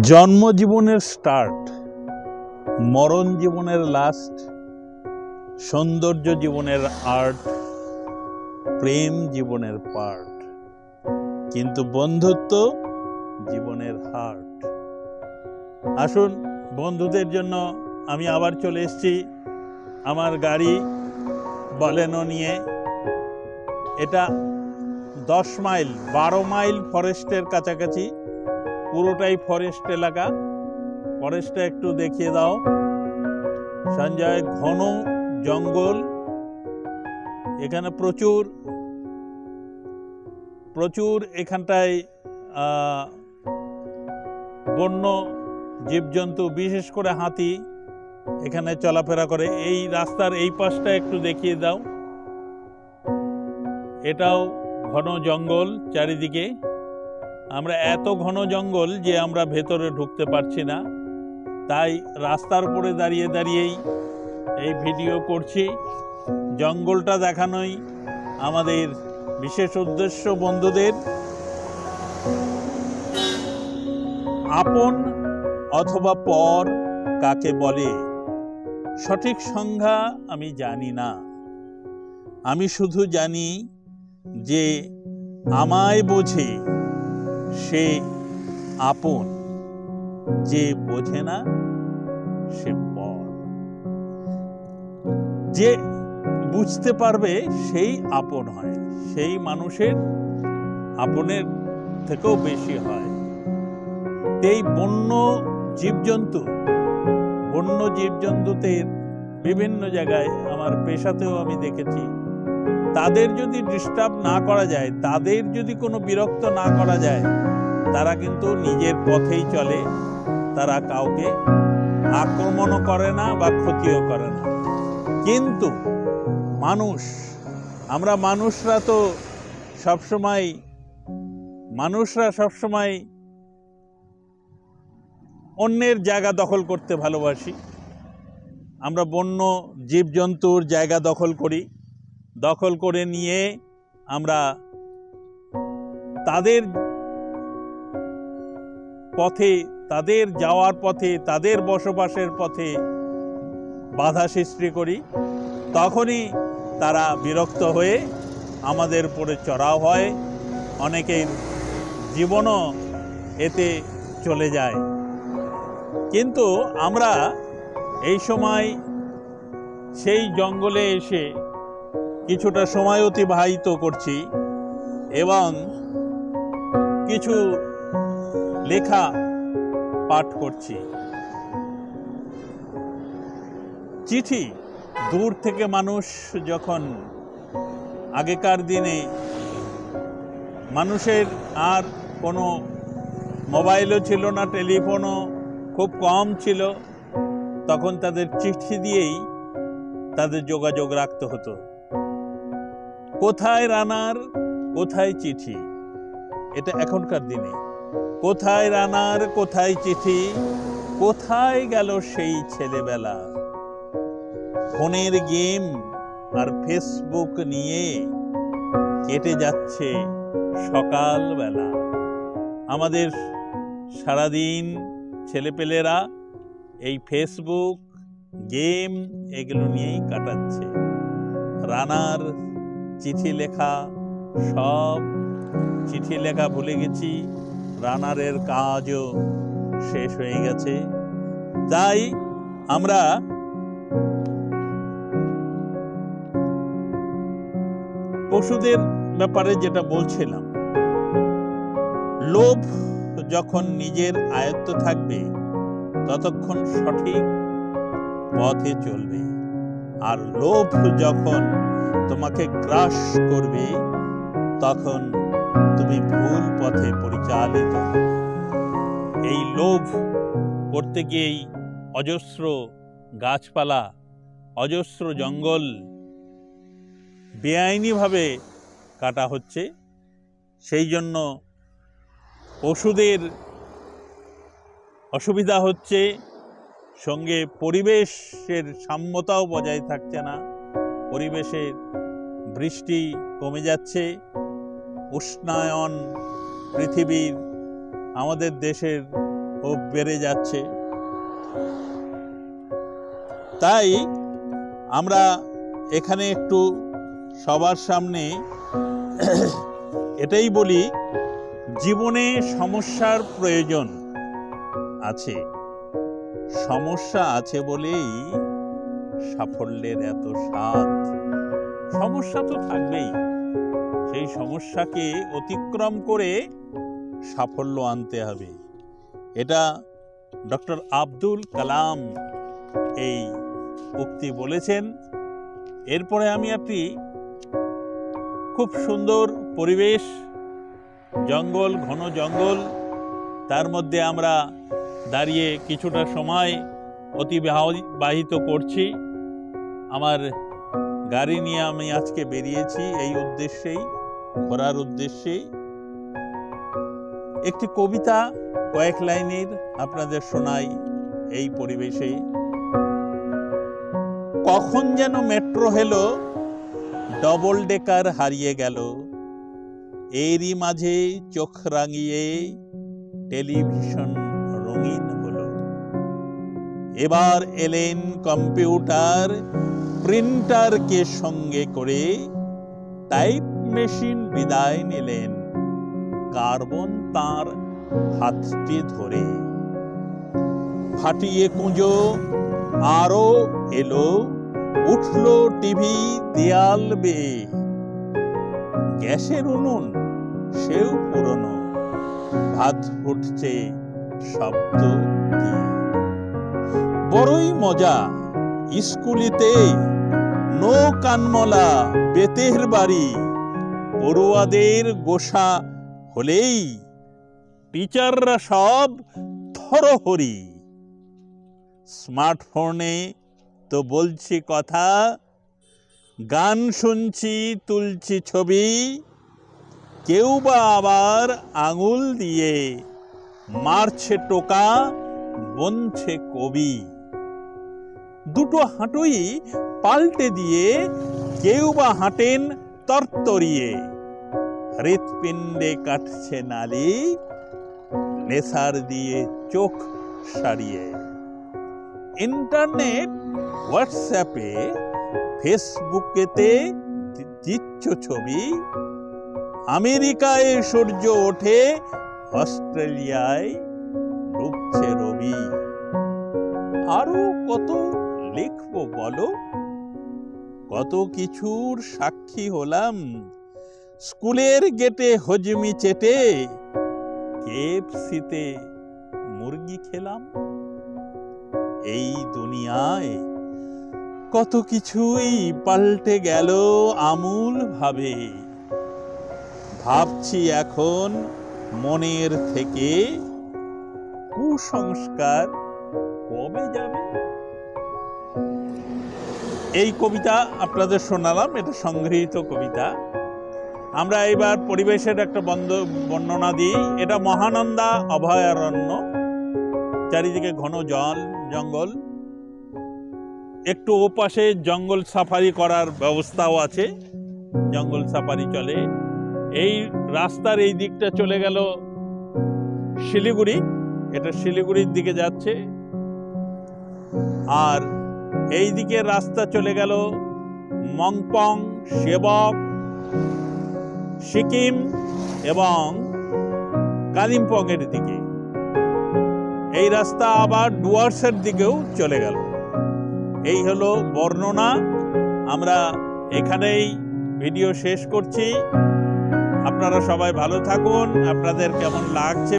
জন্মজীবনের start, মরণ জীবনের last, সৌন্দর্য জীবনের আর্ট, প্রেম জীবনের পার্ট, কিন্তু বন্ধুত্ব জীবনের হার্ট। আসুন, বন্ধুদের জন্য আমি আবার চলে এসেছি আমার গাড়ি বলেনো নিয়ে। এটা 10 মাইল 12 মাইল ফরেস্টের কাছাকাছি, পুরোটাই ফরেস্ট এলাকা। ফরেস্টটা একটু দেখিয়ে দাও সঞ্জয়। ঘন জঙ্গল, এখানে প্রচুর এখানটায় বন্য জীবজন্তু, বিশেষ করে হাতি এখানে চলাফেরা করে। এই রাস্তার এই পাশটা একটু দেখিয়ে দাও। এটাও ঘন জঙ্গল চারিদিকে। আমরা এত ঘন জঙ্গল যে আমরা ভেতরে ঢুকতে পারছি না, তাই রাস্তার উপরে দাঁড়িয়ে দাঁড়িয়েই এই ভিডিও করছি। জঙ্গলটা দেখানোই আমাদের বিশেষ উদ্দেশ্য। বন্ধুদের আপন অথবা পর কাকে বলে সঠিক সংজ্ঞা আমি জানি না। আমি শুধু জানি যে আমায় বোঝে সে আপন, যে বোঝে না সে পর। যে বুঝতে পারবে সেই আপন হয়, সেই মানুষের আপনের থেকেও বেশি হয়। এই বন্য জীবজন্তুদের বিভিন্ন জায়গায় আমার পেশাতেও আমি দেখেছি, তাদের যদি ডিস্টার্ব না করা যায়, তাদের যদি কোনো বিরক্ত না করা যায়, তারা কিন্তু নিজের পথেই চলে। তারা কাউকে আক্রমণও করে না বা ক্ষতিও করে না। কিন্তু আমরা মানুষরা সবসময় অন্যের জায়গা দখল করতে ভালোবাসি। আমরা বন্য জীবজন্তুর জায়গা দখল করে নিয়ে আমরা তাদের পথে, তাদের যাওয়ার পথে, তাদের বসবাসের পথে বাধা সৃষ্টি করি। তখনই তারা বিরক্ত হয়ে আমাদের উপরে চড়াও হয়, অনেকের জীবনও এতে চলে যায়। কিন্তু আমরা এই সময় সেই জঙ্গলে এসে কিছুটা সময় অতিবাহিত করছি এবং কিছু লেখা পাঠ করছি। চিঠি, দূর থেকে মানুষ যখন, আগেকার দিনে মানুষের আর কোনো মোবাইলও ছিল না, টেলিফোনও খুব কম ছিল, তখন তাদের চিঠি দিয়েই তাদের যোগাযোগ রাখতে হতো। কোথায় রানার, কোথায় চিঠি, এটা এখনকার দিনে। কোথায় রানার, কোথায় চিঠি, কোথায় গেল সেই ছেলেবেলা। ফোনের গেম আর ফেসবুক নিয়ে কেটে যাচ্ছে সকালবেলা। আমাদের সারাদিন ছেলেপেলেরা এই ফেসবুক, গেম এগুলো নিয়েই কাটাচ্ছে। রানার চিঠি লেখা, সব চিঠি লেখা ভুলে গেছি। রানারের কাজও শেষ হয়ে গেছে। তাই আমরা পশুদের ব্যাপারে যেটা বলছিলাম, লোভ যখন নিজের আয়ত্ত থাকবে ততক্ষণ সঠিক পথে চলবে, আর লোভ যখন তোমাকে গ্রাস করবে তখন তুমি ভুল পথে পরিচালিত হবে। এই লোভ করতে গিয়েই অজস্র গাছপালা, অজস্র জঙ্গল বেআইনিভাবে কাটা হচ্ছে। সেই জন্য পশুদের অসুবিধা হচ্ছে, সঙ্গে পরিবেশের সাম্যতাও বজায় থাকছে না। পরিবেশের বৃষ্টি কমে যাচ্ছে, উষ্ণায়ন পৃথিবীর, আমাদের দেশের ও বেড়ে যাচ্ছে। তাই আমরা এখানে একটু সবার সামনে এটাই বলি, জীবনে সমস্যার প্রয়োজন আছে, সমস্যা আছে বলেই সাফল্যের এত স্বাদ। সমস্যা তো থাকবেই, সেই সমস্যাকে অতিক্রম করে সাফল্য আনতে হবে। এটা ডক্টর আব্দুল কালাম এই উক্তি বলেছেন। এরপরে আমি একটি খুব সুন্দর পরিবেশ, জঙ্গল, ঘন জঙ্গল, তার মধ্যে আমরা দাঁড়িয়ে কিছুটা সময় অতিবাহিত করছি। আমার গাড়ি নিয়ে আমি আজকে বেরিয়েছি এই উদ্দেশ্যেই, ঘোরার উদ্দেশ্যেই। একটি কবিতা কয়েক লাইনের আপনাদের শোনাই এই পরিবেশে। কখন যেন মেট্রো হেলো, ডবল ডেকার হারিয়ে গেল, এরই মাঝে চোখ রাঙিয়ে টেলিভিশন রঙিন হলো। এবার এলেন কম্পিউটার, প্রিন্টারকে সঙ্গে করে, টাইপ মেশিন বিদায় নিলেন, কার্বন তার হাতটি ধরে। ফাটিয়ে কুঁজো আরো এলো, উঠলো টিভি দেয়াল বেয়ে, গ্যাসের উনুন সেও পুরনো, ভাত ফুটছে শব্দ দিয়ে। বড়ই মজা স্কুলিতে, নো কানমলা বেতের বাড়ি, পড়ুয়াদের গোসা হলেই টিচাররা সব থরহরি। স্মার্টফোনে তো বলছি কথা, গান শুনছি তুলছি ছবি, কেউ বা আবার আঙুল দিয়ে মারছে টোকা, বনছে কবি। দুটো হাঁটুই পাল্টে দিয়ে কেউ বা হাঁটেন তরতরিয়ে, হৃৎপিণ্ডে কাটছে নালি, লেসার দিয়ে চোখ সারিয়ে। ইন্টারনেট, হোয়াটসঅ্যাপে, ফেসবুকেতে দিচ্ছ ছবি, আমেরিকায় সূর্য ওঠে, অস্ট্রেলিয়ায় ডুবছে রবি। আরো কত লিখবো বলো, কত কিছুর সাক্ষী হলাম, স্কুলের গেটে হজমি চেটে, কেএফসিতে মুরগি খেলাম। এই দুনিয়ায় কত কিছুই পাল্টে গেল আমূল ভাবে, ভাবছি এখন মনের থেকে, কুসংস্কার কবে যাবে। এই কবিতা আপনাদের শোনালাম, এটা সংগৃহীত কবিতা। আমরা এবার পরিবেশের একটা বর্ণনা দিই। এটা মহানন্দা অভয়ারণ্য, চারিদিকে ঘন জঙ্গল, একটু ওপাশে জঙ্গল সাফারি করার ব্যবস্থাও আছে, জঙ্গল সাফারি চলে। এই রাস্তার এই দিকটা চলে গেল শিলিগুড়ি, এটা শিলিগুড়ির দিকে যাচ্ছে। আর এই দিকে রাস্তা চলে গেল মংপং, সেবক, সিকিম এবং কালিম্পং এর দিকে। এই রাস্তা আবার ডুয়ার্সের দিকেও চলে গেল। এই হলো বর্ণনা। আমরা এখানেই ভিডিও শেষ করছি। আপনারা সবাই ভালো থাকুন। আপনাদের কেমন লাগছে